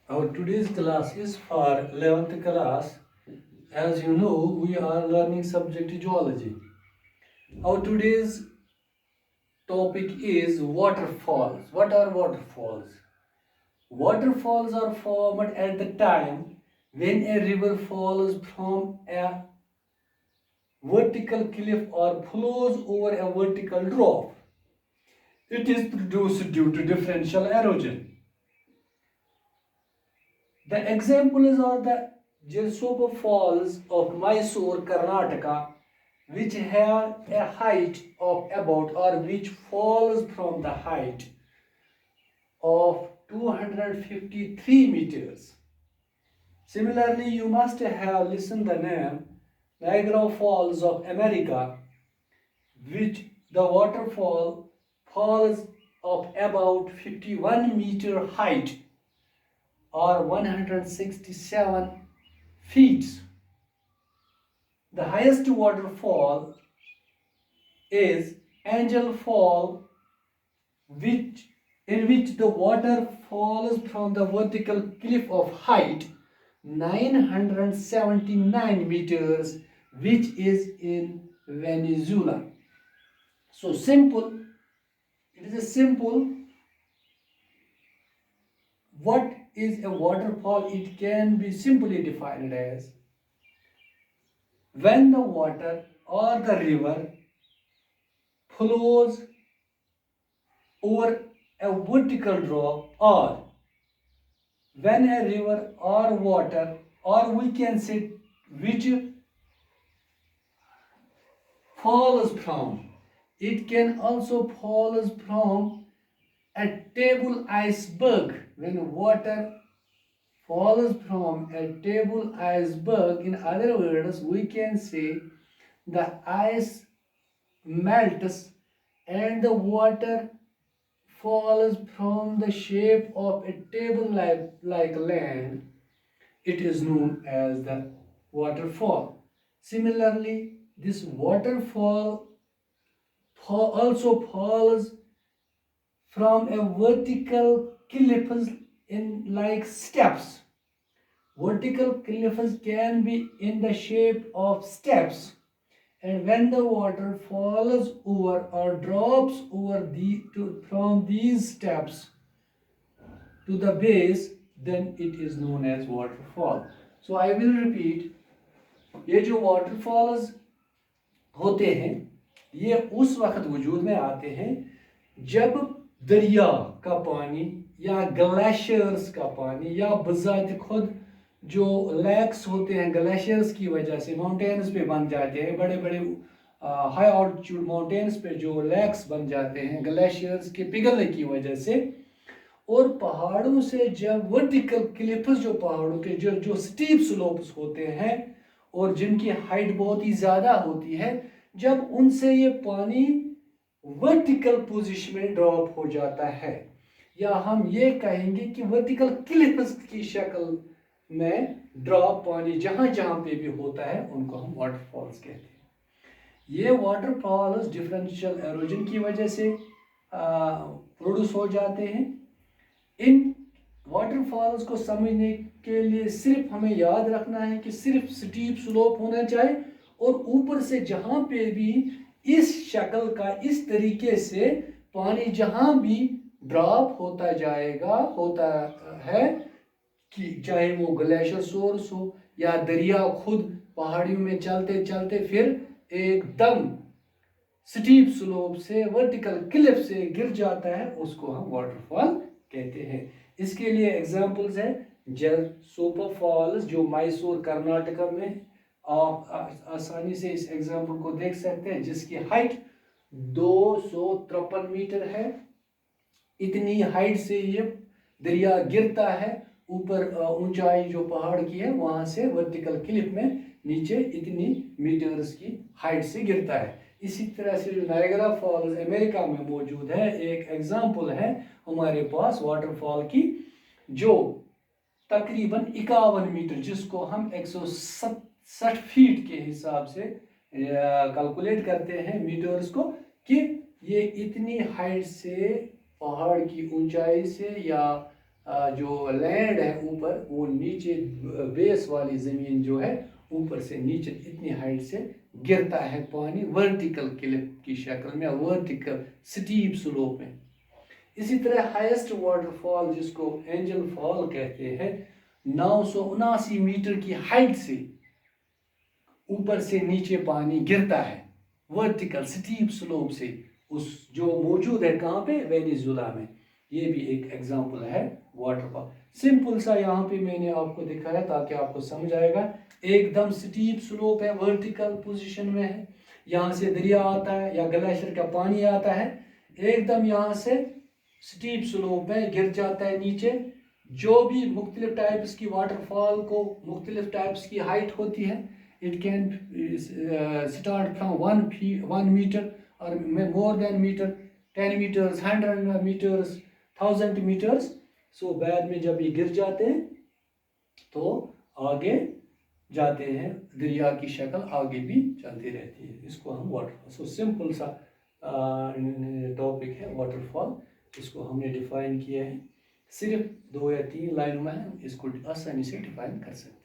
Our today's class is for 11th class. As you know, we are learning subject geology. Our today's topic is waterfalls. What are waterfalls? Waterfalls are formed at the time when a river falls from a vertical cliff or flows over a vertical drop. It is produced due to differential erosion. The examples are the Jalsopa Falls of Mysore, Karnataka, which have a height of about or which falls from the height of 253 meters. Similarly, you must have listened the name Niagara Falls of America, which the waterfall falls of about 51-meter height or 167 feet. The highest waterfall is Angel Fall, in which the water falls from the vertical cliff of height 979 meters, which is in Venezuela. So simple, it is a simple. What is a waterfall? It can be simply defined as when the water or the river flows over a vertical drop, or when a river or water, or we can say which falls from, it can also falls from a table iceberg. When water falls from a table iceberg, in other words, we can say the ice melts and the water falls from the shape of a table like land. It is known as the waterfall. Similarly, this waterfall also falls from a vertical cliffs in like steps. Vertical cliffs can be in the shape of steps, and when the water falls over or drops over from these steps to the base, then it is known as waterfall. So I will repeat, ये जो waterfalls होते हैं ये उस वक्त वजूद में आते हैं जब दरिया का पानी या ग्लेशियर्स का पानी या बजात खुद जो लैक्स होते हैं ग्लेशियर्स की वजह से माउंटेन्स पे बन जाते हैं, बड़े बड़े हाई ऑल्टीट्यूड माउंटेन्स पे जो लैक्स बन जाते हैं ग्लेशियर्स के पिघलने की वजह से, और पहाड़ों से जब वर्टिकल क्लिफ्स जो पहाड़ों के जो स्टीप स्लोप्स होते हैं और जिनकी हाइट बहुत ही ज़्यादा होती है, जब उनसे ये पानी वर्टिकल पोजीशन में ड्रॉप हो जाता है, या हम ये कहेंगे कि वर्टिकल क्लिफ्स की शक्ल में ड्रॉप पानी जहाँ जहाँ पे भी होता है उनको हम वाटरफॉल्स कहते हैं। ये वाटरफॉल्स डिफरेंशियल एरोजन की वजह से प्रोड्यूस हो जाते हैं। इन वाटरफॉल्स को समझने के लिए सिर्फ हमें याद रखना है कि सिर्फ स्टीप स्लोप होना चाहिए और ऊपर से जहाँ पे भी इस शक्ल का इस तरीके से पानी जहाँ भी ड्रॉप होता जाएगा होता है, कि चाहे वो ग्लेशियर सोर्स हो या दरिया खुद पहाड़ियों में चलते चलते फिर एकदम स्टीप स्लोप से वर्टिकल क्लिफ से गिर जाता है, उसको हम वाटरफॉल कहते हैं। इसके लिए एग्जांपल्स है जलसोपा फॉल्स जो मैसूर कर्नाटका में, आप आसानी से इस एग्जांपल को देख सकते हैं, जिसकी हाइट 253 मीटर है। इतनी हाइट से ये दरिया गिरता है ऊपर, ऊंचाई जो पहाड़ की है वहां से वर्टिकल क्लिफ में नीचे इतनी मीटर्स की हाइट से गिरता है। इसी तरह से जो नायग्रा फॉल्स अमेरिका में मौजूद है, एक एग्जांपल है हमारे पास वाटरफॉल की, जो तकरीबन 51 मीटर, जिसको हम 160 फीट के हिसाब से कैलकुलेट करते हैं मीटर्स को, कि ये इतनी हाइट से पहाड़ की ऊंचाई से या جو لینڈ ہے اوپر وہ نیچے بیس والی زمین جو ہے اوپر سے نیچے اتنی ہائٹ سے گرتا ہے پانی ورٹیکل کلپ کی شکل میں ورٹیکل سٹیپ سلوپ میں. اسی طرح ہائیسٹ واٹر فال جس کو اینجل فال کہتے ہیں 979 میٹر کی ہائٹ سے اوپر سے نیچے پانی گرتا ہے ورٹیکل سٹیپ سلوپ سے اس جو موجود ہے کہاں پہ وینیزولا میں. یہ بھی ایک ایگزامپل ہے واٹر فال. سمپل سا یہاں پہ میں نے آپ کو دکھایا تاکہ آپ کو سمجھ آئے گا. ایک دم سٹیپ سلوپ ہے ورٹیکل پوزیشن میں ہے یہاں سے دریا آتا ہے یا گلیشیئر کا پانی آتا ہے ایک دم یہاں سے سٹیپ سلوپ میں گر جاتا ہے نیچے. جو بھی مختلف ٹائپس کی واٹر فال کو مختلف ٹائپس کی ہائٹ ہوتی ہے. It can start from 1 meter or more than meter, 10 meters, 100 meters, 1000 meters. So بعد میں جب یہ گر جاتے ہیں تو آگے جاتے ہیں دریا کی شکل آگے بھی چلتی رہتی ہے. اس کو ہم واٹر فال. سو سمپل سا ٹاپک ہے واٹر فال. اس کو ہم نے ڈیفائن کیا ہے صرف 2 یا 3 لائنوں میں ہم اس کو آسانی سے ڈیفائن کر سکتے ہیں.